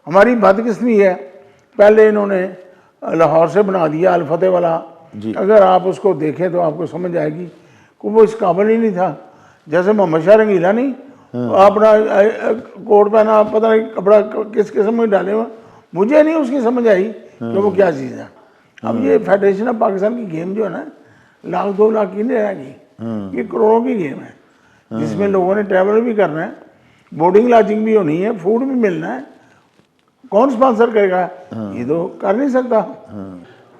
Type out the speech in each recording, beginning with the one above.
हमारी बदकिस्मती है, पहले इन्होंने लाहौर से बना दिया अलफतेह वाला जी। अगर आप उसको देखें तो आपको समझ आएगी कि वो इस काबिल ही नहीं था। जैसे मोहम्मद शाह रंगीला नहीं अपना कोट पहना, पता नहीं कपड़ा किस किस्म में डाले हुए, मुझे नहीं उसकी समझ आई कि वो क्या चीज़ है। अब ये फेडरेशन ऑफ पाकिस्तान की गेम जो है ना, लाख 2 लाख की नहीं रहेगी, ये करोड़ों की गेम है जिसमें लोगों ने ट्रैवल भी करना है, बोर्डिंग लॉजिंग भी होनी है, फूड भी मिलना है। कौन स्पॉन्सर करेगा? ये तो कर नहीं सकता।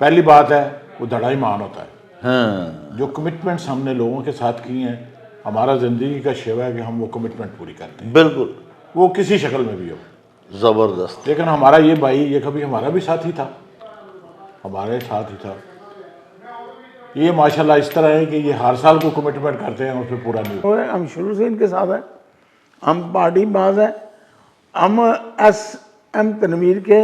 पहली बात है वो धड़ा ईमान होता है। हाँ जो कमिटमेंट्स हमने लोगों के साथ की हैं, हमारा ज़िंदगी का शेवा है कि हम वो कमिटमेंट पूरी करते हैं, बिल्कुल, वो किसी शक्ल में भी हो। ज़बरदस्त। लेकिन हमारा ये भाई ये कभी हमारा भी साथी था, हमारे साथ ही था। ये माशाल्लाह इस तरह है कि ये हर साल को कमिटमेंट करते हैं, उस पर पूरा नहीं होता। हम शुरू से इनके साथ हैं, हम पार्टी बाज हैं, हम SM तनवीर के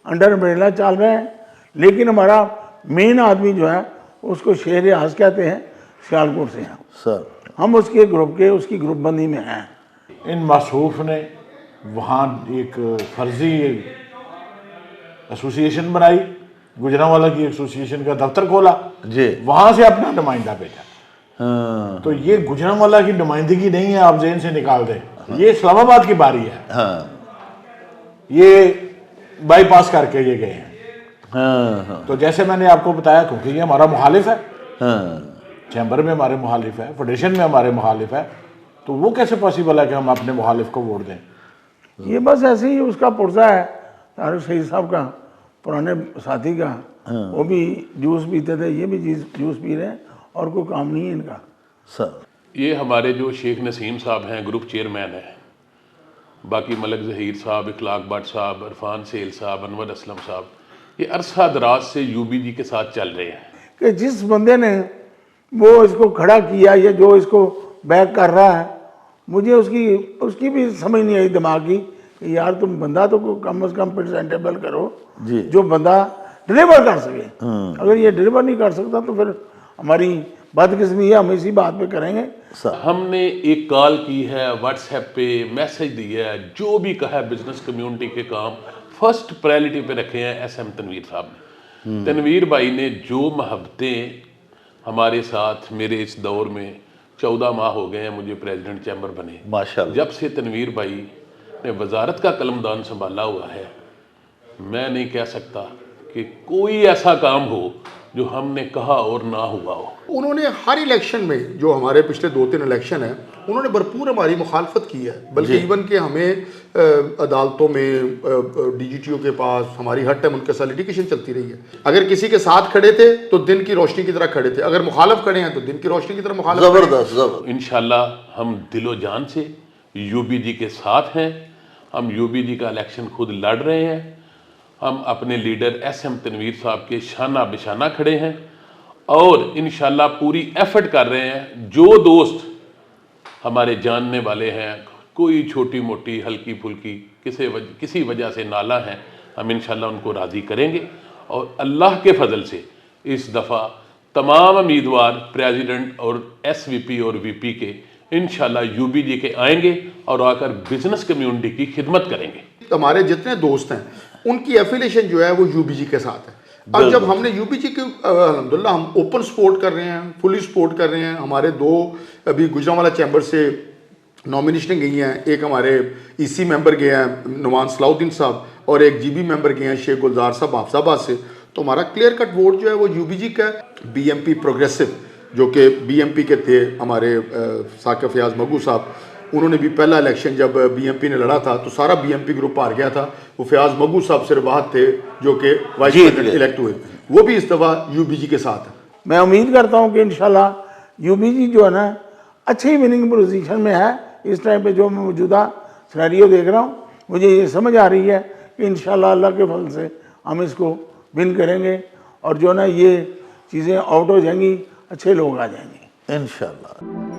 अंडर अम्ब्रेला चल रहे हैं, लेकिन हमारा मेन आदमी जो है उसको शेर आज़ कहते हैं, सियालकोट से हैं सर। हम उसके ग्रुप के उसकी ग्रुप बंदी में हैं। इन मासूफ ने वहाँ एक फर्जी एसोसिएशन बनाई, गुजरांवाला की एसोसिएशन का दफ्तर खोला जी। वहाँ से अपना नुमाइंदा भेजा। हाँ तो ये गुजरांवाला की नुमाइंदगी नहीं है, आप जेल से निकाल दें, ये इस्लामाबाद की बारी है। हाँ ये बाईपास करके ये गए हैं। हाँ हाँ तो जैसे मैंने आपको बताया, क्योंकि ये हमारा मुखालिफ है, हाँ चैम्बर में हमारे मुखालिफ है, फेडरेशन में हमारे मुखालिफ है, तो वो कैसे पॉसिबल है कि हम अपने मुखालिफ को वोट दें? ये बस ऐसे ही उसका पुर्जा है तारिक शहीद साहब का, पुराने साथी का। वो भी जूस पीते थे, ये भी जूस पी रहे हैं और कोई काम नहीं है इनका। सर। ये हमारे जो शेख नसीम साहब हैं, ग्रुप चेयरमैन हैं, बाकी मलक ज़हीर साहब, इखलाक भट्ट साहब, इरफान सेल साहब, अनवर असलम साहब, ये अरसा दराज से UBG के साथ चल रहे हैं। कि जिस बंदे ने वो इसको खड़ा किया या जो इसको बैक कर रहा है, मुझे उसकी भी समझ नहीं आई दिमाग की कि यार तुम बंदा तो कम से कम प्रेजेंटेबल करो जी। जो बंदा डिलीवर कर सके। अगर ये डिलीवर नहीं कर सकता तो फिर हमारी बदकिस्मती है, हम इसी बात पे करेंगे। हमने एक कॉल की है, व्हाट्सएप पे मैसेज दिया है, जो भी कहा है बिजनेस कम्युनिटी के काम फर्स्ट प्रायोरिटी पे रखे हैं SM तनवीर साहब ने। तनवीर भाई ने जो मोहब्बतें हमारे साथ, मेरे इस दौर में 14 माह हो गए हैं मुझे प्रेसिडेंट चैम्बर बने, माशाल्लाह। जब से तनवीर भाई ने वजारत का कलमदान संभाला हुआ है, मैं नहीं कह सकता कि कोई ऐसा काम हो जो हमने कहा और ना हुआ हो। उन्होंने हर इलेक्शन में, जो हमारे पिछले 2-3 इलेक्शन हैं, उन्होंने भरपूर हमारी मुखालफत की है, बल्कि इवन के हमें अदालतों में DGTO के पास हमारी हर टाइम उनके साथ लिटिगेशन चलती रही है। अगर किसी के साथ खड़े थे तो दिन की रोशनी की तरह खड़े थे, अगर मुखालफ खड़े हैं तो दिन की रोशनी की तरह मुखालफ। जबरदस्त जबरदस्त। इंशाल्लाह हम दिलो जान से UBG के साथ हैं, हम UBG का इलेक्शन खुद लड़ रहे हैं, हम अपने लीडर SM तनवीर साहब के शाना बिशाना खड़े हैं और इंशाल्लाह पूरी एफर्ट कर रहे हैं। जो दोस्त हमारे जानने वाले हैं, कोई छोटी मोटी हल्की फुल्की किसी वजह से नाला है, हम इंशाल्लाह उनको राज़ी करेंगे और अल्लाह के फजल से इस दफ़ा तमाम उम्मीदवार प्रेसिडेंट और SVP और VP के इंशाल्लाह UBG के आएंगे और आकर बिजनेस कम्युनिटी की खिदमत करेंगे। हमारे जितने दोस्त हैं उनकी एफिलिएशन जो है वो UBG के साथ है। अब जब हमने UBG के अल्हम्दुलिल्लाह हम ओपन सपोर्ट कर रहे हैं, फुली सपोर्ट कर रहे हैं। हमारे 2 अभी गुजरांवाला चैम्बर से नॉमिनेशन गई हैं, एक हमारे EC मेंबर गए हैं नुमान सलाउद्दीन साहब और एक GB मेंबर गए हैं शेख गुलजार साहब हाफजाबाद से। तो हमारा क्लियर कट वोट जो है वो UBG का। BMP प्रोग्रेसिव जो कि BMP के थे हमारे साकिब फयाज मगू साहब, उन्होंने भी पहला इलेक्शन जब BMP ने लड़ा था तो सारा BMP ग्रुप हार गया था। वो फयाज मगू साहब से रवाहत थे जो कि वाइस प्रेसिडेंट इलेक्ट हुए, वो भी इस दफ़ा UBG के साथ है। मैं उम्मीद करता हूँ कि इंशाल्लाह UBG जो है ना अच्छी विनिंग पोजीशन में है। इस टाइम पे जो मैं मौजूदा सिनेरियो देख रहा हूँ, मुझे ये समझ आ रही है कि इंशाल्लाह अल्लाह के फल से हम इसको विन करेंगे और जो ना ये चीज़ें आउट हो जाएंगी, अच्छे लोग आ जाएंगे इंशाल्लाह।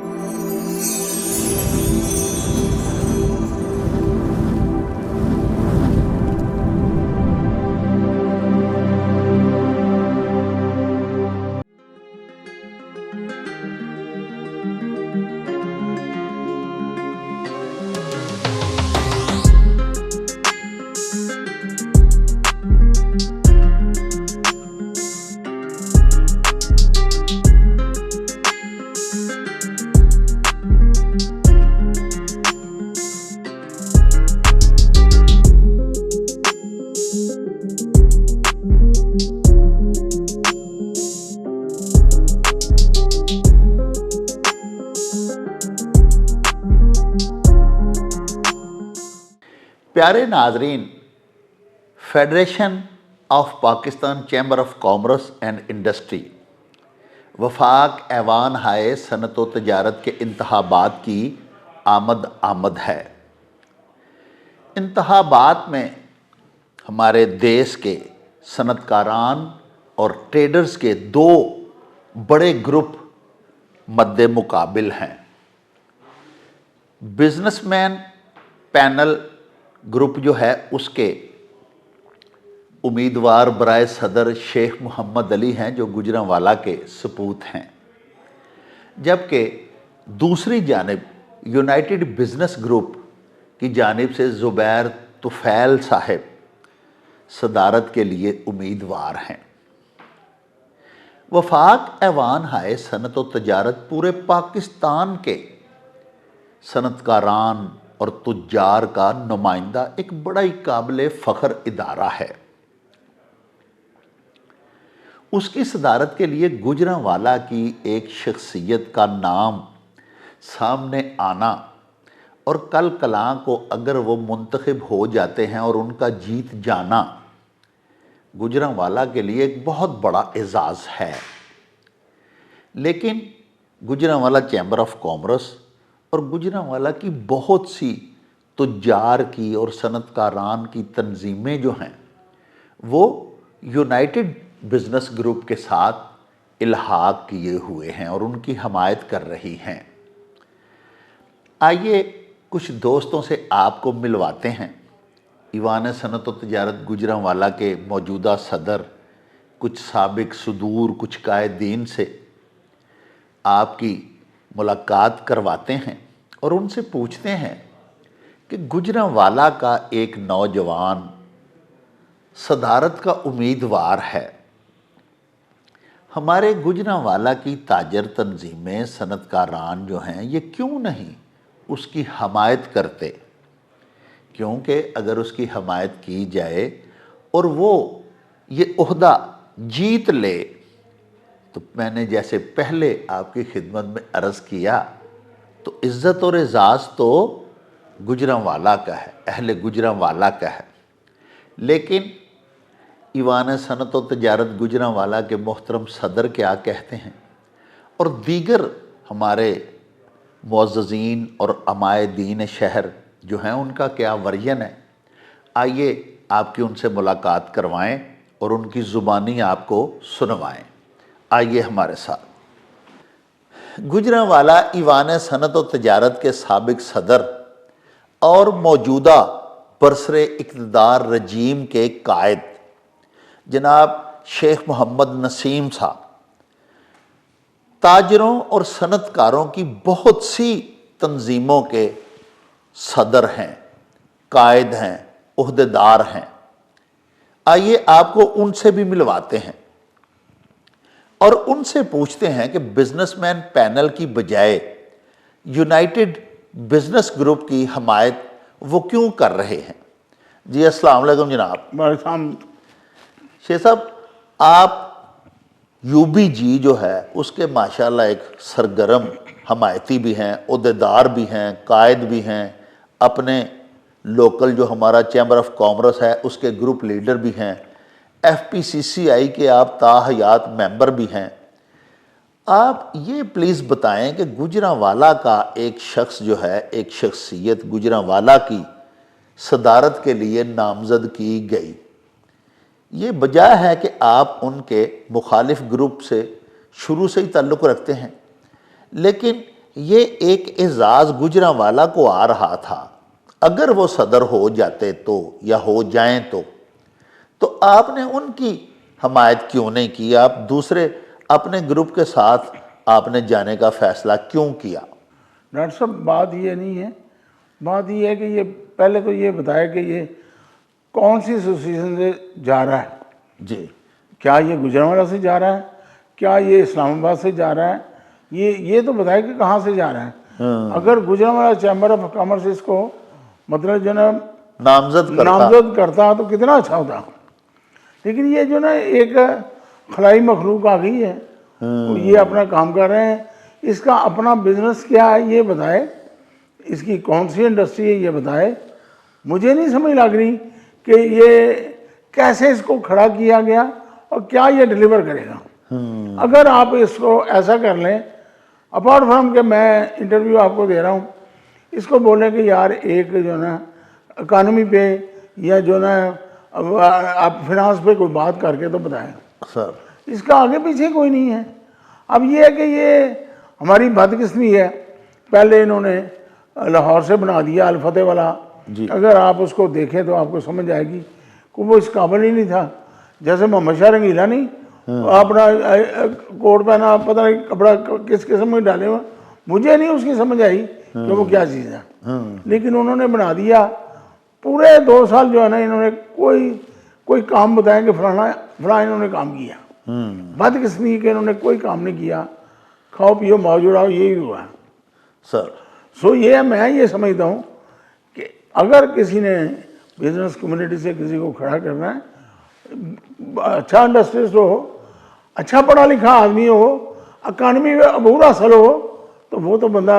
प्यारे नाजरीन, federation of Pakistan chamber of commerce and industry वफाक ऐवान हाय सनत व तजारत के इंतखाबात की आमद है। इंतखाबात में हमारे देश के सनतकारान और ट्रेडर्स के दो बड़े ग्रुप मद्दे मुकाबिल हैं। बिजनेसमैन पैनल ग्रुप जो है उसके उम्मीदवार बराए सदर शेख मोहम्मद अली हैं जो गुजरांवाला के सपूत हैं, जबकि दूसरी जानिब यूनाइटेड बिजनेस ग्रुप की जानिब से ज़ुबैर तुफ़ैल साहब सदारत के लिए उम्मीदवार हैं। वफाक ऐवान हाय सनत व तजारत पूरे पाकिस्तान के सनतकारान और तुज्जार का नुमाइंदा एक बड़ा ही काबिल फ़ख्र इदारा है। उसकी सदारत के लिए गुजरांवाला की एक शख्सियत का नाम सामने आना और कल कलां को अगर वो मुंतखब हो जाते हैं और उनका जीत जाना गुजरांवाला के लिए एक बहुत बड़ा एजाज़ है। लेकिन गुजरांवाला चैम्बर ऑफ कॉमर्स और गुजरांवाला की बहुत सी तुज्जार की और सनतकारान की तंजीमें जो हैं वो यूनाइटेड बिजनेस ग्रुप के साथ इल्हाक किए हुए हैं और उनकी हमायत कर रही हैं। आइए कुछ दोस्तों से आपको मिलवाते हैं। ईवान सनत व तजारत गुजरांवाला के मौजूदा सदर, कुछ साबिक सुदूर, कुछ कायदीन से आपकी मुलाकात करवाते हैं और उनसे पूछते हैं कि गुजरांवाला का एक नौजवान सदारत का उम्मीदवार है, हमारे गुजरांवाला की ताजर तंजीमें, सनतकारान जो हैं ये क्यों नहीं उसकी हमायत करते? क्योंकि अगर उसकी हमायत की जाए और वो ये ओहदा जीत ले तो मैंने जैसे पहले आपकी खिदमत में अर्ज़ किया तो इज़्ज़त और एज़ाज़ तो गुजरांवाला का है, अहले गुजरांवाला का है। लेकिन ईवान सनत व तजारत गुजरांवाला के मोहतरम सदर क्या कहते हैं और दीगर हमारे मुअज़्ज़ज़ीन और अमायदीन शहर जो हैं उनका क्या वर्जन है, आइए आपकी उनसे मुलाकात करवाएं और उनकी ज़ुबानी आपको सुनवाएं। आइए हमारे साथ। गुजरांवाला ईवान सनत व तजारत के साबिक सदर और मौजूदा बरसरे इक़्तिदार रजीम के कायद जनाब शेख मोहम्मद नसीम साहब ताजरों और सनतकारों की बहुत सी तंजीमों के सदर हैं, कायद हैं, ओहदेदार हैं। आइए आपको उनसे भी मिलवाते हैं और उनसे पूछते हैं कि बिजनेसमैन पैनल की बजाय यूनाइटेड बिजनेस ग्रुप की हमायत वो क्यों कर रहे हैं। जी अस्सलाम वालेकुम जनाब। हमारे सामने शेख साहब, आप यूबीजी जो है उसके माशाल्लाह एक सरगर्म हमायती भी हैं, ओहदेदार भी हैं, कायद भी हैं, अपने लोकल जो हमारा चैम्बर ऑफ कॉमर्स है उसके ग्रुप लीडर भी हैं, FPCCI के आप ताहयात मेंबर भी हैं। आप ये प्लीज़ बताएं कि गुजरांवाला का एक शख्स जो है, एक शख्सियत गुजरांवाला की सदारत के लिए नामज़द की गई, ये वजह है कि आप उनके मुखालिफ ग्रुप से शुरू से ही ताल्लुक़ रखते हैं, लेकिन ये एक एजाज़ गुजरांवाला को आ रहा था, अगर वो सदर हो जाते तो या हो जाएं तो आपने उनकी हमायत क्यों नहीं की? आप दूसरे अपने ग्रुप के साथ आपने जाने का फ़ैसला क्यों किया? डॉक्टर साहब, बात ये नहीं है, बात ये है कि ये पहले तो ये बताया कि ये कौन सी एसोसिएशन से जा रहा है। जी, क्या ये गुजरांवाला से जा रहा है, क्या ये इस्लामाबाद से जा रहा है, ये तो बताए कि कहाँ से जा रहा है। अगर गुजरांवाला चैम्बर ऑफ कॉमर्स इसको मतलब जो ना नामजद करता तो कितना अच्छा होता। लेकिन ये जो ना एक खलाई मखलूक आ गई है, तो ये अपना काम कर रहे हैं, इसका अपना बिजनेस क्या है ये बताए, इसकी कौन सी इंडस्ट्री है ये बताए, मुझे नहीं समझ लग रही कि ये कैसे इसको खड़ा किया गया और क्या ये डिलीवर करेगा। अगर आप इसको ऐसा कर लें, अपार्ट फ्रॉम के मैं इंटरव्यू आपको दे रहा हूँ, इसको बोलें कि यार एक जो ना इकानमी पे या जो ना आप फिनांस पे कोई बात करके तो बताएं सर। इसका आगे पीछे कोई नहीं है। अब ये है कि ये हमारी बदकिस्मती है, पहले इन्होंने लाहौर से बना दिया अलफतेह वाला। अगर आप उसको देखें तो आपको समझ आएगी कि वो इस काबिल ही नहीं था। जैसे मोहम्मद शाह रंगीला नहीं अपना कोट पहना, पता नहीं कपड़ा किस किस्म में डाले हुए, मुझे नहीं उसकी समझ आई कि वो क्या चीज़ है, लेकिन उन्होंने बना दिया। पूरे 2 साल जो है ना इन्होंने कोई काम बताया कि फलाना इन्होंने काम किया। बदकिस्मती के इन्होंने कोई काम नहीं किया, खाओ पियो मौज उड़ाओ, यही हुआ सर। सो ये मैं ये समझता हूँ कि अगर किसी ने बिजनेस कम्युनिटी से किसी को खड़ा करना है, अच्छा इंडस्ट्रिस्ट हो, अच्छा पढ़ा लिखा आदमी हो, इकानमी में अबूर हासिल हो, तो वो तो बंदा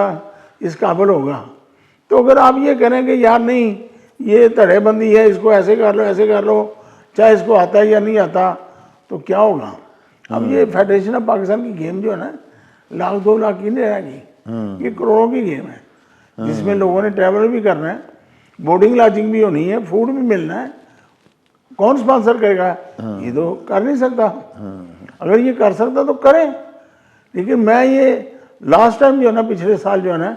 इस काबिल होगा। तो अगर आप ये करें कि यार नहीं ये धड़ेबंदी है, इसको ऐसे कर लो ऐसे कर लो, चाहे इसको आता है या नहीं आता, तो क्या होगा। अब ये फेडरेशन ऑफ पाकिस्तान की गेम जो है ना, 1 लाख 2 लाख की नहीं रहेगी, ये करोड़ों की गेम है, जिसमें लोगों ने ट्रैवल भी करना है, बोर्डिंग लॉजिंग भी होनी है, फूड भी मिलना है। कौन स्पॉन्सर करेगा? ये तो कर नहीं सकता। अगर ये कर सकता तो करें, लेकिन मैं ये लास्ट टाइम जो है ना, पिछले साल जो है ना,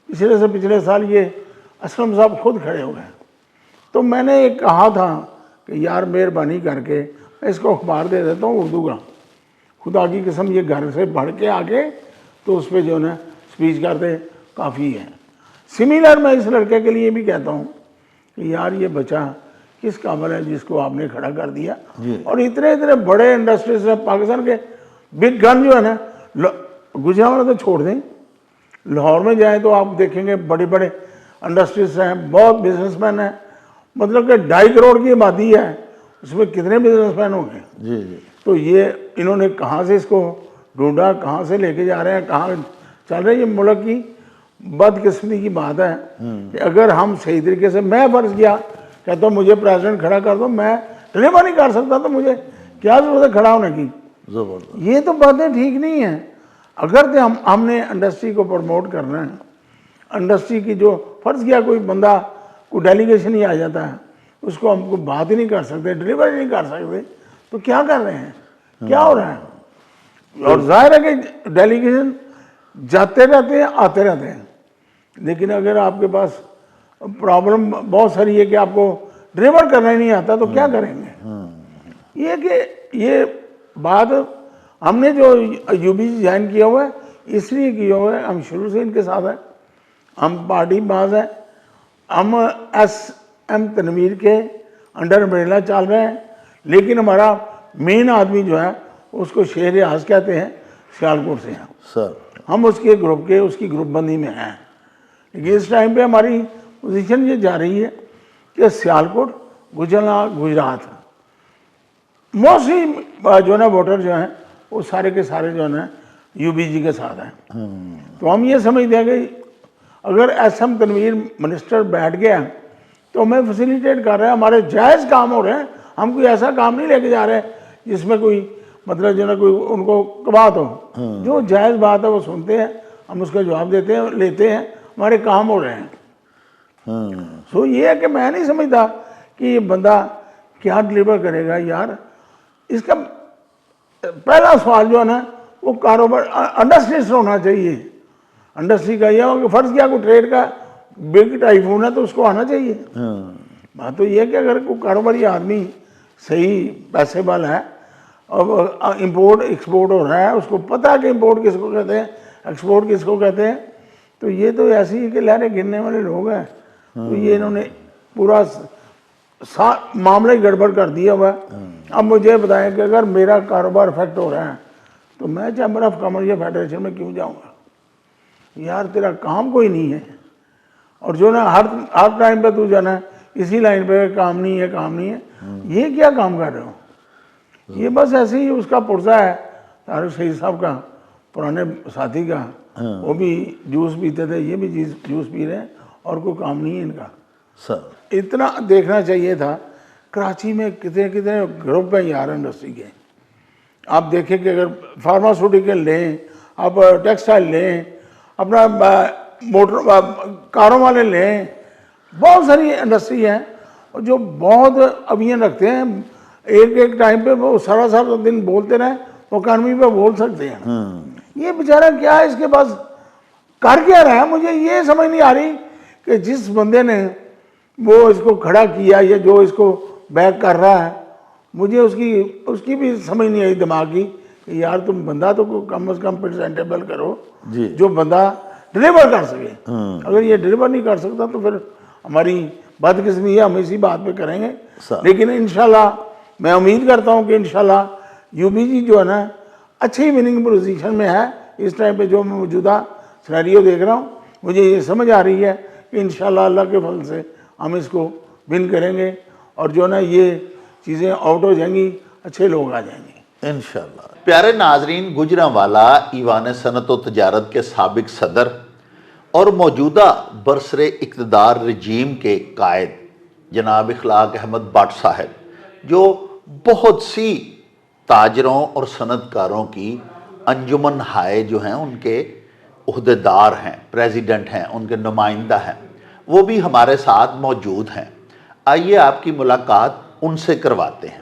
पिछले से पिछले साल ये असलम साहब खुद खड़े हो गए, तो मैंने एक कहा था कि यार मेहरबानी करके मैं इसको अखबार दे देता हूँ उर्दू का, खुदा की कसम ये घर से पढ़ के आके तो उस पर जो है ना स्पीच करते काफ़ी है। सिमिलर मैं इस लड़के के लिए भी कहता हूँ कि यार ये बच्चा किस काबिल है जिसको आपने खड़ा कर दिया। और इतने इतने बड़े इंडस्ट्रीज है पाकिस्तान के, बिग गन जो है ना, गुजरात तो छोड़ दें, लाहौर में जाएं तो आप देखेंगे बड़े बड़े इंडस्ट्रीज हैं, बहुत बिजनेसमैन हैं, मतलब कि 2.5 करोड़ की आबादी है, उसमें कितने बिजनेसमैन होंगे। जी। तो ये इन्होंने कहाँ से इसको ढूंढा, कहाँ से लेके जा रहे हैं, कहाँ चल रहे हैं। ये मुल्क की बदकिस्मती की बात है कि अगर हम सही तरीके से, मैं फर्ज किया कहता हूँ मुझे प्रेसिडेंट खड़ा कर दो, मैं डिलीवर नहीं कर सकता, तो मुझे क्या जरूरत है खड़ा होने की। जबरदस्त। ये तो बातें ठीक नहीं है। अगर तो हमने इंडस्ट्री को प्रमोट करना है, इंडस्ट्री की जो फर्ज किया कोई बंदा कोई डेलीगेशन ही आ जाता है, उसको हमको बात ही नहीं कर सकते, डिलीवर ही नहीं कर सकते, तो क्या कर रहे हैं, क्या हो रहा है। और जाहिर है कि डेलीगेशन जाते रहते हैं आते रहते हैं, लेकिन अगर आपके पास प्रॉब्लम बहुत सारी है कि आपको डिलीवर करना ही नहीं आता, तो क्या करेंगे। ये कि ये बात हमने जो यूबीसी ज्वाइन किया हुआ है इसलिए किया हुआ है, हम शुरू से इनके साथ हैं, हम पार्टी बाज हैं, हम SM तनवीर के अंडर अम्ब्रेला चल रहे हैं, लेकिन हमारा मेन आदमी जो है उसको शेर रियाज कहते हैं, सियालकोट से हैं सर। हम उसके ग्रुप के, उसकी ग्रुप बंदी में हैं। लेकिन इस टाइम पे हमारी पोजीशन ये जा रही है कि सियालकोट, गुजरात मोस्टली जो है ना वोटर जो हैं वो सारे के सारे जो है ना यूबीजी के साथ हैं। तो हम ये समझते हैं कि अगर SM तनवीर मिनिस्टर बैठ गया तो हमें फैसिलिटेट कर रहे हैं, हमारे जायज़ काम हो रहे हैं, हम कोई ऐसा काम नहीं लेके जा रहे जिसमें कोई मतलब जो ना कोई उनको कबात हो। जो जायज़ बात है वो सुनते हैं, हम उसका जवाब देते हैं, लेते हैं, हमारे काम हो रहे हैं। सो ये है कि मैं नहीं समझता कि ये बंदा क्या डिलीवर करेगा। यार इसका पहला सवाल जो है ना वो कारोबार इंडस्ट्रीज होना चाहिए। इंडस्ट्री का यह हो कि फर्ज किया कोई ट्रेड का बिग टाइफून है तो उसको आना चाहिए। बात तो ये है कि अगर कोई कारोबारी आदमी सही पैसे वाला है और इंपोर्ट एक्सपोर्ट हो रहा है, उसको पता है कि इंपोर्ट किसको कहते हैं, एक्सपोर्ट किसको कहते हैं, तो ये तो ऐसी ही कि लहरें गिनने वाले लोग हैं। तो ये इन्होंने पूरा मामला ही गड़बड़ कर दिया हुआ। अब मुझे बताएं कि अगर मेरा कारोबार अफेक्ट हो रहा है तो मैं चैम्बर ऑफ कॉमर्स या फेडरेशन में क्यों जाऊंगा। यार तेरा काम कोई नहीं है, और जो ना हर टाइम पे तू जाना इसी लाइन पे काम नहीं है, काम नहीं है, ये क्या काम कर रहे हो। ये बस ऐसे ही उसका पुर्जा है तारिक सईद साहब का, पुराने साथी का, वो भी जूस पीते थे, ये भी जूस पी रहे हैं, और कोई काम नहीं है इनका। सर इतना देखना चाहिए था। कराची में कितने कितने ग्रुप हैं यार इंडस्ट्री के। आप देखें कि अगर फार्मास्यूटिकल लें, आप टेक्सटाइल लें, अपना मोटर कारों वाले लें, बहुत सारी इंडस्ट्री हैं जो बहुत अभियान रखते हैं। एक एक टाइम पे वो सारा सारा दिन बोलते रहे, वो इकानमी पे बोल सकते हैं। ये बेचारा क्या है, इसके पास कर क्या रहा है, मुझे ये समझ नहीं आ रही कि जिस बंदे ने वो इसको खड़ा किया या जो इसको बैक कर रहा है, मुझे उसकी भी समझ नहीं आई दिमाग की कि यार तुम बंदा तो कम से कम प्रेजेंटेबल करो जी। जो बंदा डिलीवर कर सके। अगर ये डिलीवर नहीं कर सकता तो फिर हमारी बदकिस्मती है, हम इसी बात पे करेंगे। लेकिन इंशाल्लाह मैं उम्मीद करता हूँ कि इंशाल्लाह यूबीजी जो है ना अच्छी विनिंग पोजीशन में है इस टाइम पे। जो मैं मौजूदा सिनेरियो देख रहा हूँ, मुझे ये समझ आ रही है कि इंशाल्लाह अल्लाह के फल से हम इसको विन करेंगे और जो ना ये चीज़ें आउट हो जाएंगी, अच्छे लोग आ जाएंगे इंशाल्लाह। प्यारे नाजरीन, गुजरांवाला ईवान सनत व तजारत के साबिक सदर और मौजूदा बरसरे इक़्तिदार रजीम के कायद जनाब इखलाक अहमद भट्ट साहब, जो बहुत सी ताजरों और सनतकारों की अंजुमन हाय जो हैं उनके उहदेदार हैं, प्रेसिडेंट हैं, उनके नुमाइंदा हैं, वो भी हमारे साथ मौजूद हैं। आइए आपकी मुलाकात उनसे करवाते हैं।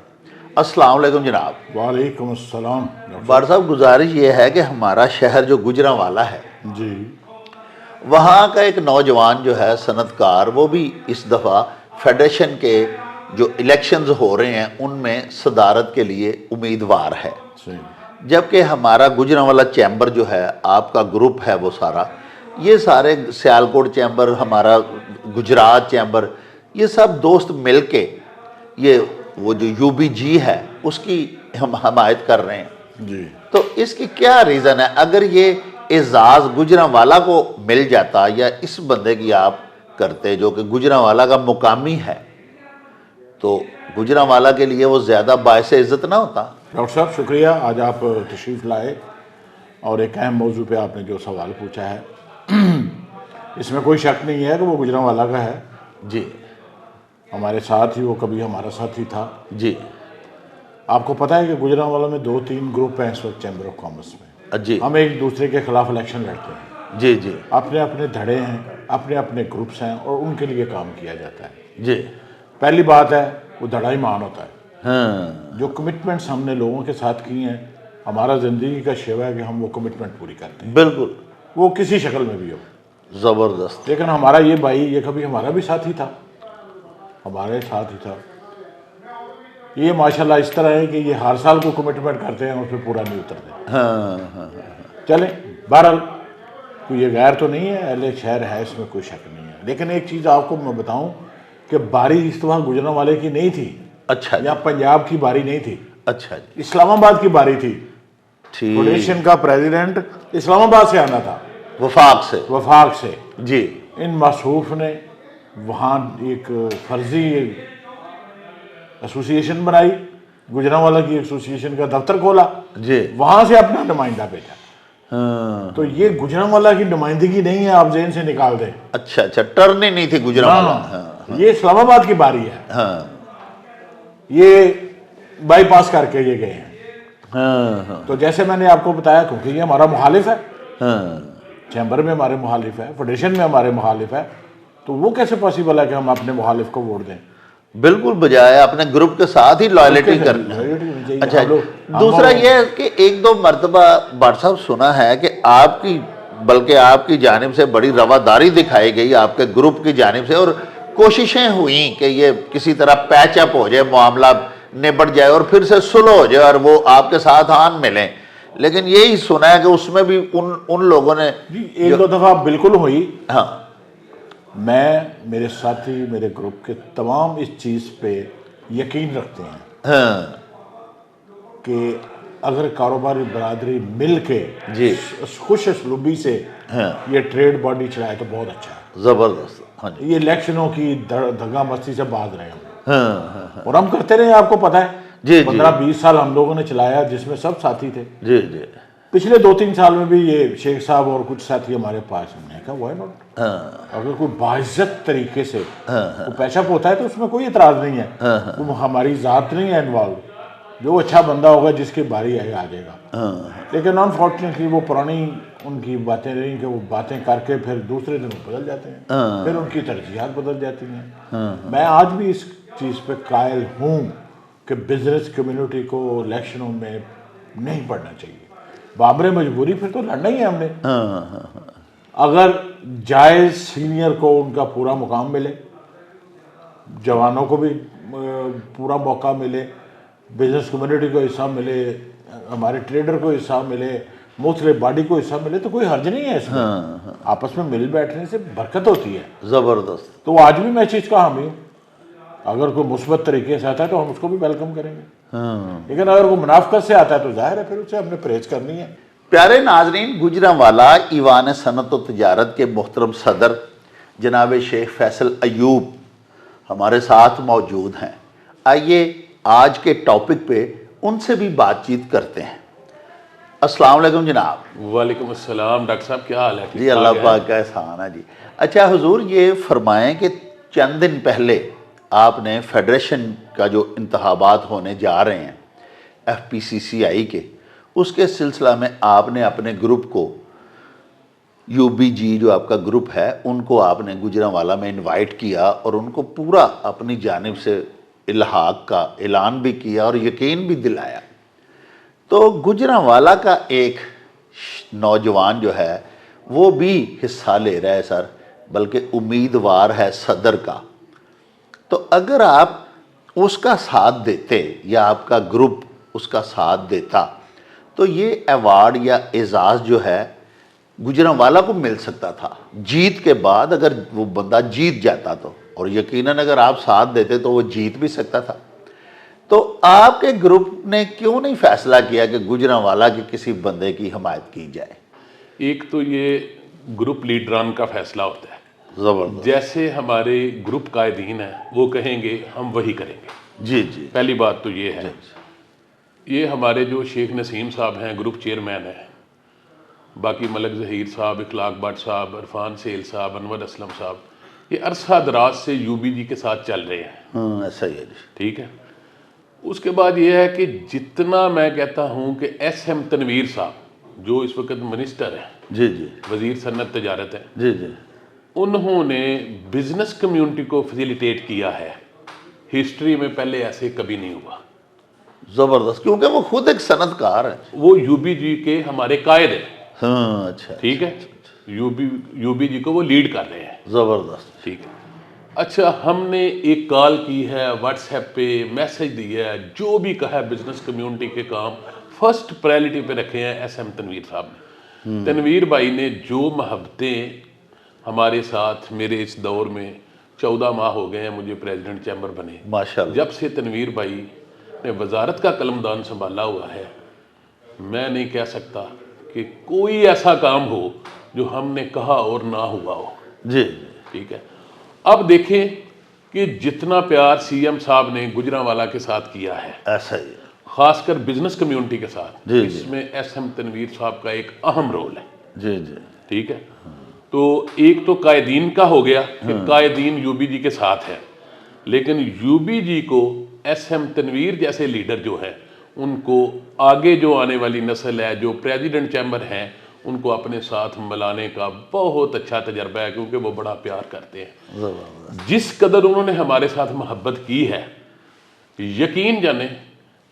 अस्सलाम वालेकुम जनाब। वालेकुम अस्सलाम। बार साहब, गुजारिश ये है कि हमारा शहर जो गुजरांवाला है जी, वहाँ का एक नौजवान जो है सनतकार, वो भी इस दफ़ा फेडरेशन के जो इलेक्शंस हो रहे हैं उनमें सदारत के लिए उम्मीदवार है। सही। जबकि हमारा गुजरांवाला चैम्बर जो है, आपका ग्रुप है वो सारा, ये सारे सियालकोट चैम्बर, हमारा गुजरात चैम्बर, ये सब दोस्त मिल के ये वो जो यूबीजी है उसकी हम हमायत कर रहे हैं जी। तो इसकी क्या रीज़न है? अगर ये एजाज़ गुजरांवाला को मिल जाता या इस बंदे की आप करते जो कि गुजरांवाला का मुकामी है, तो गुजरांवाला के लिए वो ज़्यादा बायस इज़्ज़त ना होता। डॉक्टर साहब शुक्रिया, आज आप तशरीफ़ लाए और एक अहम मौजू पे आपने जो सवाल पूछा है इसमें कोई शक नहीं है कि वो गुजरांवाला का है जी हमारे साथ ही, वो कभी हमारा साथी था जी आपको पता है कि गुजरांवाला में 2-3 ग्रुप हैं इस वक्त चैम्बर ऑफ कॉमर्स में। जी हम एक दूसरे के खिलाफ इलेक्शन लड़ते हैं, जी जी अपने अपने धड़े हैं, अपने अपने ग्रुप्स हैं और उनके लिए काम किया जाता है। जी पहली बात है वो धड़ा ही मान होता है। हाँ जो कमिटमेंट्स हमने लोगों के साथ की हैं, हमारा ज़िंदगी का शेवा है कि हम वो कमिटमेंट पूरी करते हैं, बिल्कुल वो किसी शक्ल में भी हो। ज़बरदस्त। लेकिन हमारा ये भाई, ये कभी हमारा भी साथी था, हमारे साथ ही था। ये माशाल्लाह इस तरह है कि ये हर साल को कमिटमेंट करते हैं और फिर पूरा नहीं उतरते। हाँ चलें, बहरहाल कोई ये गैर तो नहीं है, अहले शहर है, इसमें कोई शक नहीं है। लेकिन एक चीज़ आपको मैं बताऊं कि बारी इस दफ़ा गुजरांवाले की नहीं थी, अच्छा या पंजाब की बारी नहीं थी, अच्छा जी इस्लामाबाद की बारी थी। ठीक, फेडरेशन का प्रेसिडेंट इस्लामाबाद से आना था, वफाक से वफाक से। जी इन मसूफ ने वहाँ एक फर्जी एसोसिएशन बनाई, गुजरांवाला की एसोसिएशन का दफ्तर खोला, जी वहाँ से अपना नुमाइंदा भेजा। हाँ तो ये गुजरांवाला की नुमाइंदगी नहीं है, आप जेन से निकाल दें। अच्छा अच्छा, टर्न ही नहीं थी गुजरांवाला। हाँ ये इस्लामाबाद की बारी है, हाँ ये बाईपास करके ये गए हैं। हाँ हाँ तो जैसे मैंने आपको बताया, क्योंकि ये हमारा मुखालिफ है, हाँ चैम्बर में हमारे मुखालिफ है, फेडरेशन में हमारे मुखालिफ है, तो वो कैसे पॉसिबल है कि हम अपने मुखालिफ को वोट दें? बिल्कुल, बजाय अपने ग्रुप के साथ ही लॉयल्टी करना। अच्छा, दूसरा ये है कि एक दो मरतबा भट्ट साहब सुना है कि आपकी, बल्कि आपकी जानिब से बड़ी रवादारी दिखाई गई आपके ग्रुप की जानिब से, और कोशिशें हुई कि ये किसी तरह पैचअप हो जाए, मामला निपट जाए और फिर से सुलह हो जाए और वो आपके साथ आन मिलें, लेकिन यही सुना है कि उसमें भी उन लोगों ने एक दो दफ़ा बिल्कुल हुई। हाँ मैं, मेरे साथी, मेरे ग्रुप के तमाम इस चीज़ पे यकीन रखते हैं हाँ कि अगर कारोबारी बरादरी मिल के जी खुश असलूबी से हाँ ये ट्रेड बॉडी चलाए तो बहुत अच्छा है। ज़बरदस्त। हाँ जी ये इलेक्शनों की धगा मस्ती से बाज रहे हैं हाँ हाँ और हम करते रहे, आपको पता है। जी, जी। 15-20 साल हम लोगों ने चलाया, जिसमें सब साथी थे। जी जी पिछले 2-3 साल में भी ये शेख साहब और कुछ साथी हमारे पास, हमने कहा व्हाई नॉट, अगर कोई बाइज्जत तरीके से वो पेशअप होता है तो उसमें कोई इतराज नहीं है, वो हमारी ज़ात नहीं है इन्वॉल्व, जो अच्छा बंदा होगा जिसकी बारी आ जाएगा। लेकिन अनफॉर्चुनेटली वो पुरानी उनकी बातें रही कि वो बातें करके फिर दूसरे दिन बदल जाते हैं, फिर उनकी तरजीहात बदल जाती हैं। मैं आज भी इस चीज़ पे कायल हूँ कि बिजनेस कम्युनिटी को इलेक्शनों में नहीं पढ़ना चाहिए। बाबरे मजबूरी फिर तो लड़ना ही है हमने। अगर जायज़ सीनियर को उनका पूरा मुकाम मिले, जवानों को भी पूरा मौका मिले, बिजनेस कम्युनिटी को हिस्सा मिले, हमारे ट्रेडर को हिस्सा मिले, मुख्तलिफ बॉडी को हिस्सा मिले, तो कोई हर्ज नहीं है इसमें। आपस में मिल बैठने से बरकत होती है ज़बरदस्त। तो आज भी मैं चीज़ का हामी हूँ। अगर कोई मुस्बत तरीके से आता है तो हम उसको भी वेलकम करेंगे, लेकिन अगर वो मुनाफकत से आता है तो जाहिर है फिर उससे हमने परहेज करनी है। प्यारे नाजरीन, गुजरांवाला ईवान सनत व तजारत के मोहतरम सदर जनाब शेख फैसल अयूब हमारे साथ मौजूद हैं। आइए आज के टॉपिक पे उनसे भी बातचीत करते हैं। अस्सलाम वालेकुम जनाब। वालेकुम अस्सलाम। डॉक्टर साहब क्या हाल है? जी अल्लाह पाक का एहसान है जी। अच्छा हुजूर, ये फरमाएं कि चंद दिन पहले आपने फेडरेशन का जो इंतखाबात होने जा रहे हैं FPCCI के, उसके सिलसिला में आपने अपने ग्रुप को, UBG जो आपका ग्रुप है, उनको आपने गुजरांवाला में इनवाइट किया और उनको पूरा अपनी जानिब से इल्हाक का ऐलान भी किया और यकीन भी दिलाया। तो गुजरांवाला का एक नौजवान जो है वो भी हिस्सा ले रहा है सर, बल्कि उम्मीदवार है सदर का। तो अगर आप उसका साथ देते या आपका ग्रुप उसका साथ देता तो ये अवार्ड या एजाज़ जो है गुजरांवाला को मिल सकता था। जीत के बाद अगर वो बंदा जीत जाता तो, और यकीनन अगर आप साथ देते तो वो जीत भी सकता था। तो आपके ग्रुप ने क्यों नहीं फैसला किया कि गुजरांवाला के किसी बंदे की हिमायत की जाए? एक तो ये ग्रुप लीडरान का फैसला होता है। ज़बरदस्त। जैसे हमारे ग्रुप कायदीन हैं वो कहेंगे हम वही करेंगे। जी जी। पहली बात तो ये है। ये हमारे जो शेख नसीम साहब हैं, ग्रुप चेयरमैन हैं, बाकी मलक ज़हीर साहब, इखलाक भट्ट साहब, इरफान सेल साहब, अनवर असलम साहब, ये अरसा दराज से UBG के साथ चल रहे हैं। ऐसा ही है जी। ठीक है। उसके बाद ये है कि जितना मैं कहता हूँ कि SM तनवीर साहब जो इस वक्त मिनिस्टर हैं, जी जी। वजीर सन्नत तजारत है, जी जी। उन्होंने बिजनेस कम्युनिटी को फैसिलिटेट किया है। हिस्ट्री में पहले ऐसे कभी नहीं हुआ। ज़बरदस्त, क्योंकि वो खुद एक सनतकार है। वो UBG के हमारे कायद हैं। हाँ अच्छा। ठीक है। UBG को वो लीड कर रहे हैं। ज़बरदस्त। ठीक है। अच्छा, हमने एक कॉल की है, व्हाट्सएप पे मैसेज दिया है, जो भी कहा है बिजनेस कम्युनिटी के काम फर्स्ट प्रायोरिटी पे रखे हैं SM तनवीर साहब ने। तनवीर भाई ने जो मोहब्बतें हमारे साथ, मेरे इस दौर में 14 माह हो गए हैं मुझे प्रेसिडेंट चैम्बर बने, माशाल्लाह। जब से तनवीर भाई ने वजारत का कलमदान संभाला हुआ है, मैं नहीं कह सकता कि कोई ऐसा काम हो जो हमने कहा और ना हुआ हो। जी। ठीक है। अब देखें कि जितना प्यार CM साहब ने गुजरांवाला के साथ किया है, ऐसा ही है। खासकर बिजनेस कम्युनिटी के साथ, जी, जी। इसमें SM तनवीर साहब का एक अहम रोल है। जी जी। ठीक है। तो एक तो कायदीन का हो गया कि कायदीन UBG के साथ है, लेकिन UBG को SM तनवीर जैसे लीडर जो है, उनको आगे जो आने वाली नस्ल है, जो प्रेसिडेंट चैम्बर हैं, उनको अपने साथ मिलाने का बहुत अच्छा तजर्बा है, क्योंकि वो बड़ा प्यार करते हैं। जिस कदर उन्होंने हमारे साथ मोहब्बत की है, यकीन जाने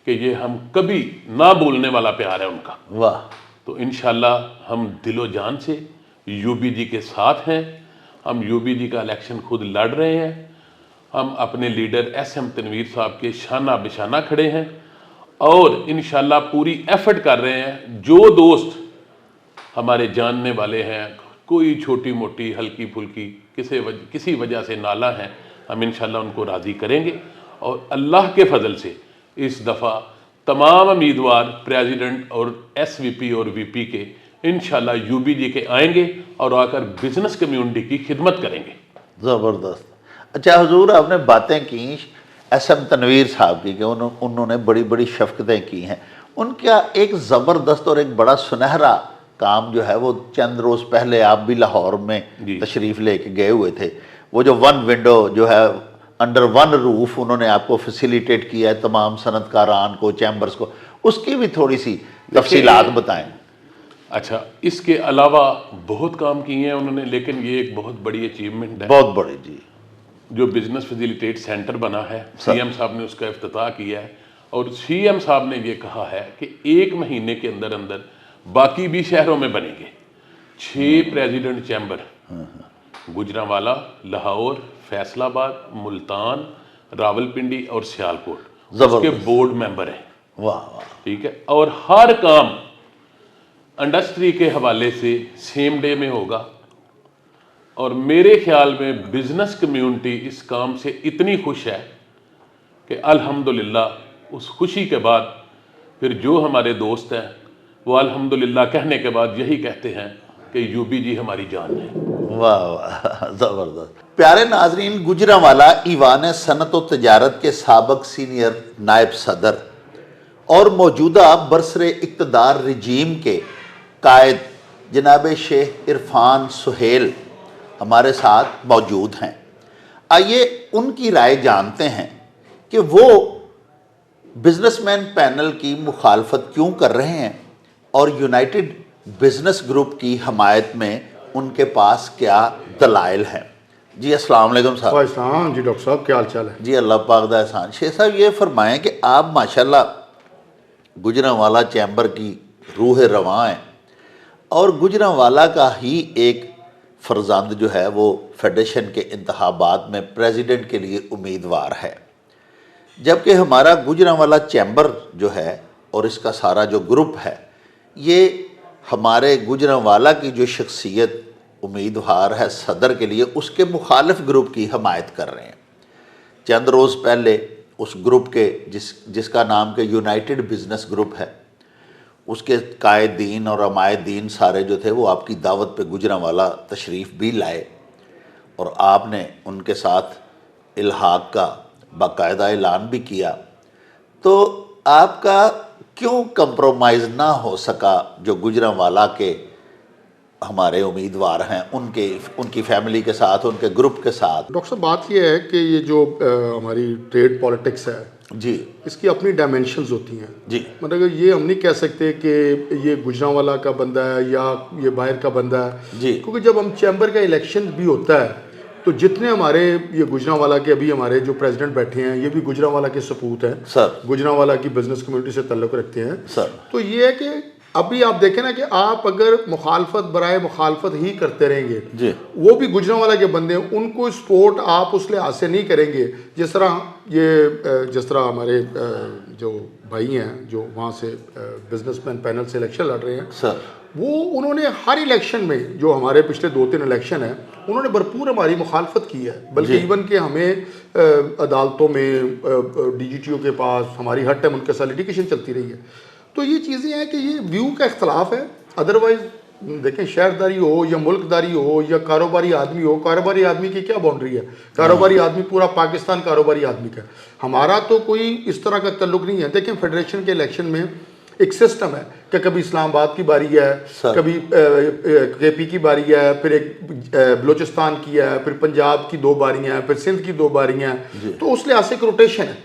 कि ये हम कभी ना भूलने वाला प्यार है उनका। वाह। तो इंशाल्लाह हम दिलो जान से UBG के साथ हैं। हम UBG का इलेक्शन खुद लड़ रहे हैं। हम अपने लीडर SM तनवीर साहब के शाना बिशाना खड़े हैं और इंशाल्लाह पूरी एफर्ट कर रहे हैं। जो दोस्त हमारे जानने वाले हैं, कोई छोटी मोटी हल्की फुल्की किसी वजह से नाला है, हम इंशाल्लाह उनको राज़ी करेंगे। और अल्लाह के फजल से इस दफ़ा तमाम उम्मीदवार प्रेसिडेंट और SVP और VP के इंशाल्लाह UBG के आएंगे और आकर बिजनेस कम्युनिटी की खिदमत करेंगे। ज़बरदस्त। अच्छा हुजूर, आपने बातें की SM तनवीर साहब की कि उन्होंने बड़ी बड़ी शफ़क़तें की हैं। उनका एक ज़बरदस्त और एक बड़ा सुनहरा काम जो है वो चंद रोज़ पहले आप भी लाहौर में तशरीफ़ लेके गए हुए थे, वो जो वन विंडो जो है अंडर वन रूफ उन्होंने आपको फैसिलिटेट किया है तमाम सनतकारान को, चैम्बर्स को, उसकी भी थोड़ी सी तफसीलात बताएं। अच्छा, इसके अलावा बहुत काम किए हैं उन्होंने, लेकिन ये एक बहुत बड़ी अचीवमेंट है, बहुत बड़ी जी। जो बिजनेस फैसिलिटेट सेंटर बना है, CM साहब ने उसका इफ्तिताह किया है और CM साहब ने ये कहा है कि 1 महीने के अंदर अंदर बाकी भी शहरों में बनेंगे 6 प्रेसिडेंट चैम्बर, गुजरांवाला, लाहौर, फैसलाबाद, मुल्तान, रावलपिंडी और सियालकोट उसके बोर्ड मेंबर हैं। वाह वाह, ठीक है, और हर काम इंडस्ट्री के हवाले से सेम डे में होगा और मेरे ख्याल में बिजनेस कम्युनिटी इस काम से इतनी खुश है कि अल्हम्दुलिल्लाह उस खुशी के बाद फिर जो हमारे दोस्त हैं वो अल्हम्दुलिल्लाह कहने के बाद यही कहते हैं कि UBG हमारी जान है। वाह वाह, ज़बरदस्त। प्यारे नाजरीन, गुजरांवाला ईवान सनत व तजारत के साबक सीनियर नायब सदर और मौजूदा बरसरे इक़्तिदार रजीम के कायद जनाब शेख इरफान सुहेल हमारे साथ मौजूद हैं। आइए उनकी राय जानते हैं कि वो बिजनेसमैन पैनल की मुखालफत क्यों कर रहे हैं और यूनाइटेड बिजनेस ग्रुप की हमायत में उनके पास क्या दलाइल हैं। जी अस्सलाम वालेकुम साहब। वालेकुम जी डॉक्टर साहब, क्या हाल चाल है? जी अल्लाह पाक दा एहसान। शेख साहब ये फरमाएं कि आप माशाल्लाह गुजरांवाला चैम्बर की रूह रवां हैं और गुजरांवाला का ही एक फर्जंद जो है वो फेडरेशन के इंतखाबात में प्रेसिडेंट के लिए उम्मीदवार है, जबकि हमारा गुजरांवाला चैम्बर जो है और इसका सारा जो ग्रुप है ये हमारे गुजरांवाला की जो शख्सियत उम्मीदवार है सदर के लिए उसके मुखालिफ ग्रुप की हमायत कर रहे हैं। चंद रोज़ पहले उस ग्रुप के जिसका नाम के यूनाइटेड बिजनेस ग्रुप है उसके कायदीन और अमायदीन सारे जो थे वो आपकी दावत पे गुजरांवाला तशरीफ़ भी लाए और आपने उनके साथ इल्हाक का बाकायदा ऐलान भी किया। तो आपका क्यों कंप्रोमाइज़ ना हो सका जो गुजरांवाला के हमारे उम्मीदवार हैं उनकी फैमिली के साथ, उनके ग्रुप के साथ? डॉक्टर साहब, बात यह है कि ये जो हमारी ट्रेड पॉलिटिक्स है जी, इसकी अपनी डायमेंशंस होती हैं जी, मतलब ये हम नहीं कह सकते कि ये गुजरांवाला का बंदा है या ये बाहर का बंदा है जी, क्योंकि जब हम चैम्बर का इलेक्शन भी होता है तो जितने हमारे ये गुजरांवाला के अभी हमारे जो प्रेसिडेंट बैठे हैं ये भी गुजरांवाला के सपूत हैं सर, गुजरांवाला की बिजनेस कम्युनिटी से ताल्लुक़ रखते हैं सर। तो ये है कि अभी आप देखें ना कि आप अगर मुखालफत बराए मुखालफत ही करते रहेंगे जी, वो भी गुजरांवाला के बंदे हैं, उनको सपोर्ट आप उस लिहाज से नहीं करेंगे जिस तरह हमारे जो भाई हैं जो वहाँ से बिजनेसमैन पैनल से इलेक्शन लड़ रहे हैं सर, वो उन्होंने हर इलेक्शन में जो हमारे पिछले 2-3 इलेक्शन हैं उन्होंने भरपूर हमारी मुखालफत की है, बल्कि इवन के हमें अदालतों में DGTO के पास हमारी हर टाइम उनके साथ लिटिगेशन चलती रही है। तो ये चीज़ें हैं कि ये व्यू का इख्तलाफ है। अदरवाइज़ देखें शहरदारी हो या मुल्कदारी हो या कारोबारी आदमी हो, कारोबारी आदमी की क्या बाउंड्री है? कारोबारी आदमी पूरा पाकिस्तान कारोबारी आदमी का, हमारा तो कोई इस तरह का तल्लुक नहीं है। देखें फेडरेशन के इलेक्शन में एक सिस्टम है कि कभी इस्लामाबाद की बारी है, कभी KP की बारी है, फिर एक बलूचिस्तान की है, फिर पंजाब की 2 बारियाँ हैं, फिर सिंध की 2 बारियाँ हैं, तो उस लिहाज से एक रोटेशन है।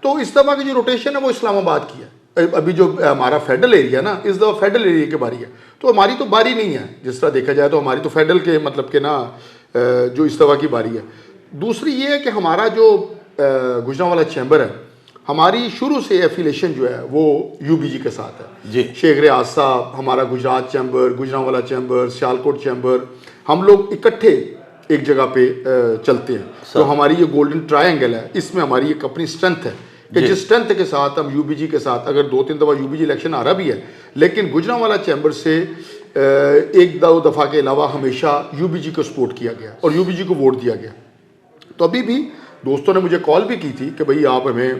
तो इस दफ़ा की जो रोटेशन है वो इस्लामाबाद की है। अभी जो हमारा फेडरल एरिया ना, इस दफ़ा फेडरल एरिया की बारी है, तो हमारी तो बारी नहीं है जिस तरह देखा जाए तो हमारी तो फेडरल के मतलब के ना जो इस दफ़ा की बारी है। दूसरी ये है कि हमारा जो गुजरांवाला चैम्बर है हमारी शुरू से एफिलेशन जो है वो UBG के साथ है जी। शेख रियाज साहब, हमारा Gujarat chamber, Gujranwala chamber, Sialkot chamber, हम लोग इकट्ठे एक जगह पे चलते हैं। तो हमारी ये गोल्डन ट्रायंगल है, इसमें हमारी एक अपनी स्ट्रेंथ है कि जिस स्ट्रेंथ के साथ हम UBG के साथ अगर 2-3 दफ़ा UBG इलेक्शन आ रहा भी है लेकिन गुजरांवाला चैम्बर से 1-2 दफ़ा के अलावा हमेशा UBG को सपोर्ट किया गया और UBG को वोट दिया गया। तो अभी भी दोस्तों ने मुझे कॉल भी की थी कि भाई आप हमें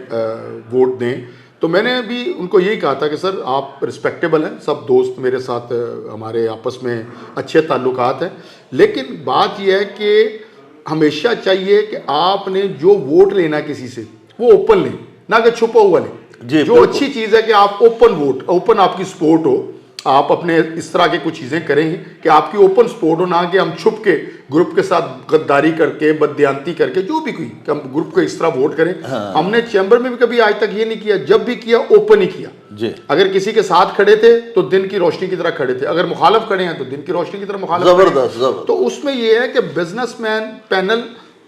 वोट दें, तो मैंने भी उनको यही कहा था कि सर आप रिस्पेक्टेबल हैं, सब दोस्त मेरे साथ हमारे आपस में अच्छे ताल्लुकात हैं, लेकिन बात यह है कि हमेशा चाहिए कि आपने जो वोट लेना किसी से वो ओपन लें, ना कि छुपा हुआ लें। जी, जो अच्छी चीज़ है कि आप ओपन वोट, ओपन आपकी सपोर्ट हो, आप अपने इस तरह के कुछ चीज़ें करें कि आपकी ओपन सपोर्ट हो, ना कि हम छुप के ग्रुप के साथ गद्दारी करके, बददियानती करके, जो भी कोई कि हम ग्रुप को इस तरह वोट करें। हमने चैम्बर में भी कभी आज तक ये नहीं किया, जब भी किया ओपन ही किया जी। अगर किसी के साथ खड़े थे तो दिन की रोशनी की तरह खड़े थे, अगर मुखालफ खड़े हैं तो दिन की रोशनी की तरह मुखालफ खड़े हैं। जबरदस्त। तो उसमें ये है कि बिजनेसमैन पैनल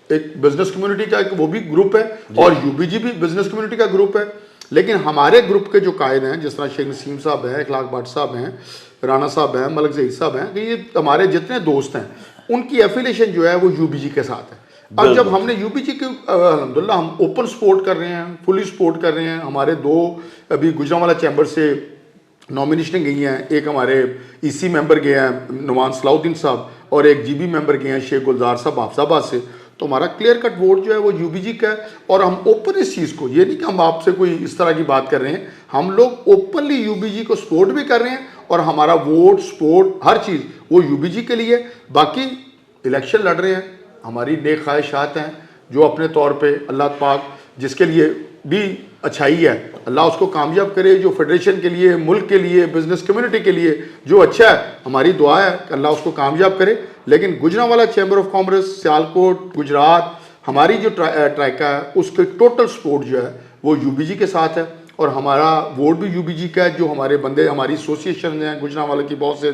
एक बिजनेस कम्युनिटी का एक वो भी ग्रुप है और यूबीजी भी बिजनेस कम्युनिटी का ग्रुप है। लेकिन हमारे ग्रुप के जो कायद हैं, जिस तरह शेख नसीम साहब हैं, इखलाक भट्ट साहब हैं, राना साहब हैं, मलक ज़हीर साहब हैं, कि ये हमारे जितने दोस्त हैं उनकी एफिलिएशन जो है वो यूबीजी के साथ है। अब जब हमने यूबीजी की अल्हम्दुलिल्लाह हम ओपन सपोर्ट कर रहे हैं, फुली सपोर्ट कर रहे हैं। हमारे 2 अभी गुजरांवाला चैम्बर से नॉमिनेशन गई हैं, एक हमारे ईसी मेंबर गए हैं नुमान सलाउद्दीन साहब और एक जीबी मेंबर गए हैं शेख गुलजार साहब हाफसाबाद से। तो हमारा क्लियर कट वोट जो है वो यूबीजी का है और हम ओपन इस चीज़ को, ये नहीं कि हम आपसे कोई इस तरह की बात कर रहे हैं, हम लोग ओपनली यूबीजी को सपोर्ट भी कर रहे हैं और हमारा वोट सपोर्ट हर चीज़ वो यूबीजी के लिए। बाकी इलेक्शन लड़ रहे हैं, हमारी नेक ख्वाहिशात हैं जो अपने तौर पे अल्लाह पाक जिसके लिए भी अच्छाई है अल्लाह उसको कामयाब करे, जो फेडरेशन के लिए, मुल्क के लिए, बिजनेस कम्युनिटी के लिए जो अच्छा है, हमारी दुआ है कि अल्लाह उसको कामयाब करे। लेकिन Gujranwala chamber of commerce, Sialkot, Gujarat, हमारी जो ट्राइका है उसके टोटल सपोर्ट जो है वो यूबीजी के साथ है और हमारा वोट भी यूबीजी का है। जो हमारे बंदे, हमारी एसोसिएशन हैं गुजरांवाला की, बहुत से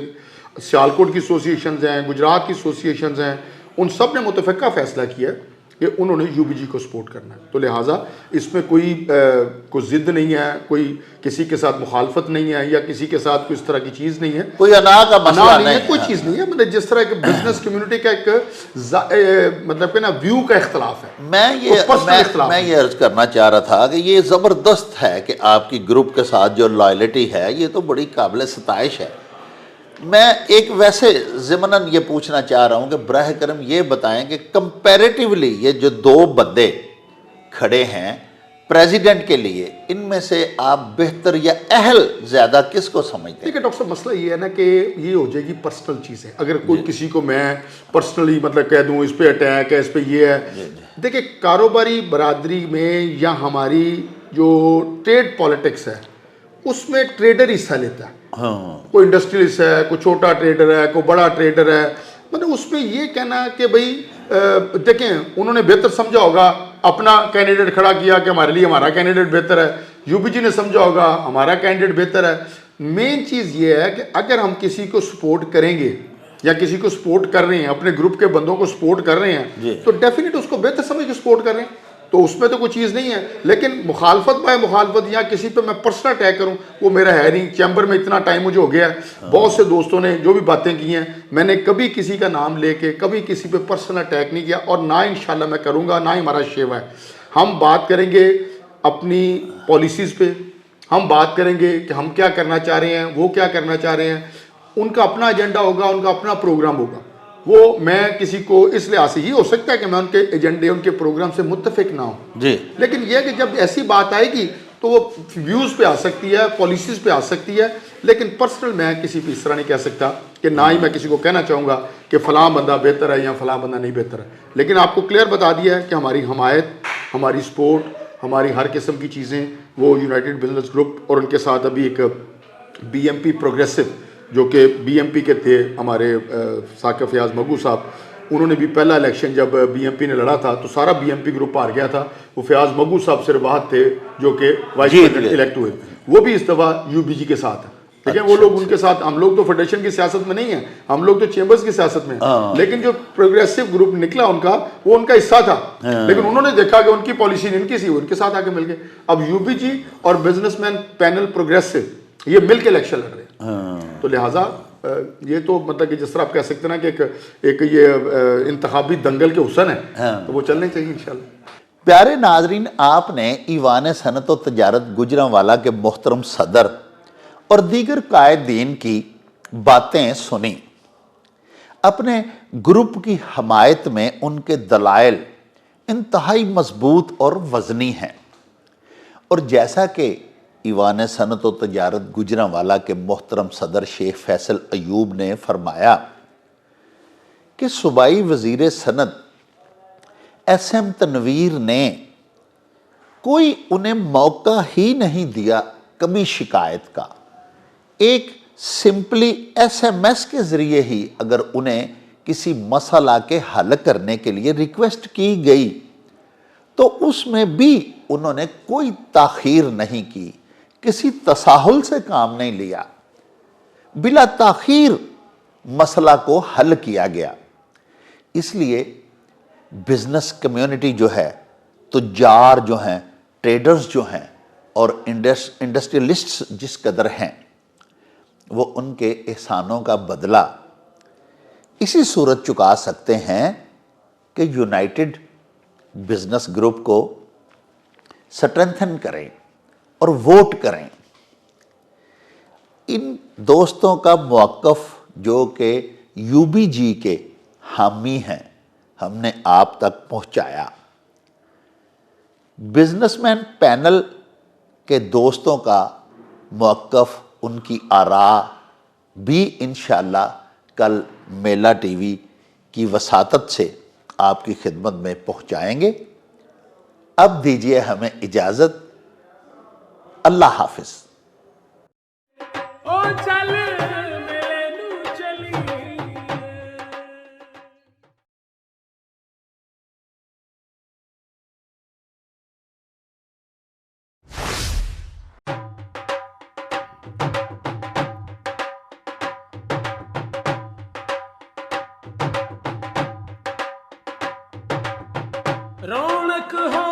सियालकोट की एसोसिएशन हैं, गुजरात की एसोसिएशन हैं, उन सब ने मुतफ़िक़ा फ़ैसला किया कि उन्होंने यूबीजी को सपोर्ट करना है। तो लिहाजा इसमें कोई ज़िद नहीं है, कोई किसी के साथ मुखालफत नहीं है या किसी के साथ कोई इस तरह की चीज़ नहीं है, कोई अना का मसला नहीं है, कोई चीज़ नहीं है। मतलब जिस तरह के बिजनेस कम्युनिटी का एक मतलब कि ना व्यू का इख्तलाफ है। मैं ये अर्ज करना चाह रहा था कि ये ज़बरदस्त है कि आपकी ग्रुप के साथ जो लॉयल्टी है ये तो बड़ी काबिल सताइश है। मैं एक वैसे ज़िमनन ये पूछना चाह रहा हूँ कि बराह करम ये बताएं कि कंपैरेटिवली ये जो 2 बंदे खड़े हैं प्रेसिडेंट के लिए, इनमें से आप बेहतर या अहल ज़्यादा किसको समझते हैं? देखिए डॉक्टर साहब, मसला ये है ना कि ये हो जाएगी पर्सनल चीज़ें। अगर कोई किसी को मैं पर्सनली मतलब कह दूँ इस पर अटैक है, इस पर ये है, देखिए कारोबारी बरादरी में या हमारी जो ट्रेड पॉलिटिक्स है उसमें ट्रेडर हिस्सा लेता है। हाँ। कोई इंडस्ट्रियलिस्ट है, कोई छोटा ट्रेडर है, कोई बड़ा ट्रेडर है, मतलब उसमें ये कहना कि भाई देखें उन्होंने बेहतर समझा होगा, अपना कैंडिडेट खड़ा किया कि हमारे लिए हमारा कैंडिडेट बेहतर है, यूबीजी ने समझा होगा हमारा कैंडिडेट बेहतर है। मेन चीज़ ये है कि अगर हम किसी को सपोर्ट करेंगे या किसी को सपोर्ट कर रहे हैं, अपने ग्रुप के बंदों को सपोर्ट कर रहे हैं, तो डेफिनेट उसको बेहतर समझ के सपोर्ट कर रहे हैं, तो उसमें तो कोई चीज़ नहीं है। लेकिन मुखालफत बाय मुखालफत या किसी पे मैं पर्सनल अटैक करूं, वो मेरा है नहीं। चैम्बर में इतना टाइम मुझे हो गया है, बहुत से दोस्तों ने जो भी बातें की हैं, मैंने कभी किसी का नाम लेके कभी किसी पे पर्सनल अटैक नहीं किया और ना इंशाल्लाह मैं करूंगा, ना ही हमारा शेवा है। हम बात करेंगे अपनी पॉलिसीज़ पे, हम बात करेंगे कि हम क्या करना चाह रहे हैं, वो क्या करना चाह रहे हैं, उनका अपना एजेंडा होगा, उनका अपना प्रोग्राम होगा। वो मैं किसी को इस लिहाज से ये हो सकता है कि मैं उनके एजेंडे, उनके प्रोग्राम से मुत्तफिक ना हूँ जी, लेकिन यह कि जब ऐसी बात आएगी तो वो व्यूज़ पे आ सकती है, पॉलिसीज़ पे आ सकती है। लेकिन पर्सनल मैं किसी पे इस तरह नहीं कह सकता कि ना ही मैं किसी को कहना चाहूँगा कि फ़लाँ बंदा बेहतर है या फ़लाँ बंदा नहीं बेहतर है। लेकिन आपको क्लियर बता दिया है कि हमारी हमायत, हमारी सपोर्ट, हमारी हर किस्म की चीज़ें वो यूनाइटेड बिजनेस ग्रुप और उनके साथ अभी एक BMP प्रोग्रेसिव जो कि BMP के थे हमारे साकिब फयाज मगू साहब, उन्होंने भी पहला इलेक्शन जब BMP ने लड़ा था तो सारा BMP ग्रुप हार गया था। वो फयाज मगू साहब से बाहर थे जो कि वाइस प्रेसिडेंट इलेक्ट हुए, वो भी इस दफ़ा UBG के साथ है। ठीक है, वो लोग उनके साथ, हम लोग तो फेडरेशन की सियासत में नहीं है, हम लोग तो चेंबर्स की सियासत में हैं। लेकिन जो प्रोग्रेसिव ग्रुप निकला उनका, वो उनका हिस्सा था, लेकिन उन्होंने देखा कि उनकी पॉलिसी इनकी सी, उनके साथ आके मिल गए। अब UBG और बिजनेसमैन पैनल प्रोग्रेसिव ये मिल के इलेक्शन लड़ रहे हैं। तो लिहाजा ये तो मतलब कि जिस तरह आप कह सकते हैं ना कि एक ये इंतखाबी दंगल के हुसन है, तो वो चलने चाहिए इंशाल्लाह। प्यारे नाजरीन, आपने ईवान सनत और तजारत गुजरांवाला के मोहतरम सदर और दीगर कायदीन की बातें सुनी। अपने ग्रुप की हमायत में उनके दलाइल इंतहाई मजबूत और वज़नी हैं और जैसा कि ईवान सनत व तजारत गुजरांवाला के मोहतरम सदर शेख फैसल अयूब ने फरमाया कि सूबाई वज़ीर सनत SM तनवीर ने कोई उन्हें मौका ही नहीं दिया कभी शिकायत का। एक सिंपली एसएमएस के ज़रिए ही अगर उन्हें किसी मसला के हल करने के लिए रिक्वेस्ट की गई तो उसमें भी उन्होंने कोई ताखीर नहीं की, किसी तसाहुल से काम नहीं लिया, बिला ताखीर मसला को हल किया गया। इसलिए बिजनेस कम्युनिटी जो है, तुजार जो हैं, ट्रेडर्स जो हैं और इंडस्ट्रियलिस्ट्स जिस कदर हैं, वो उनके एहसानों का बदला इसी सूरत चुका सकते हैं कि यूनाइटेड बिजनेस ग्रुप को स्ट्रेंथन करें और वोट करें। इन दोस्तों का मौक़िफ़ जो कि यूबीजी के हामी हैं, हमने आप तक पहुंचाया। बिजनेसमैन पैनल के दोस्तों का मौक़िफ़, उनकी आरा भी इंशाअल्लाह कल मेला टीवी की वसातत से आपकी खिदमत में पहुंचाएंगे। अब दीजिए हमें इजाज़त। अल्लाह हाफिज़। ओ चल मेले नू चली। रौनक हो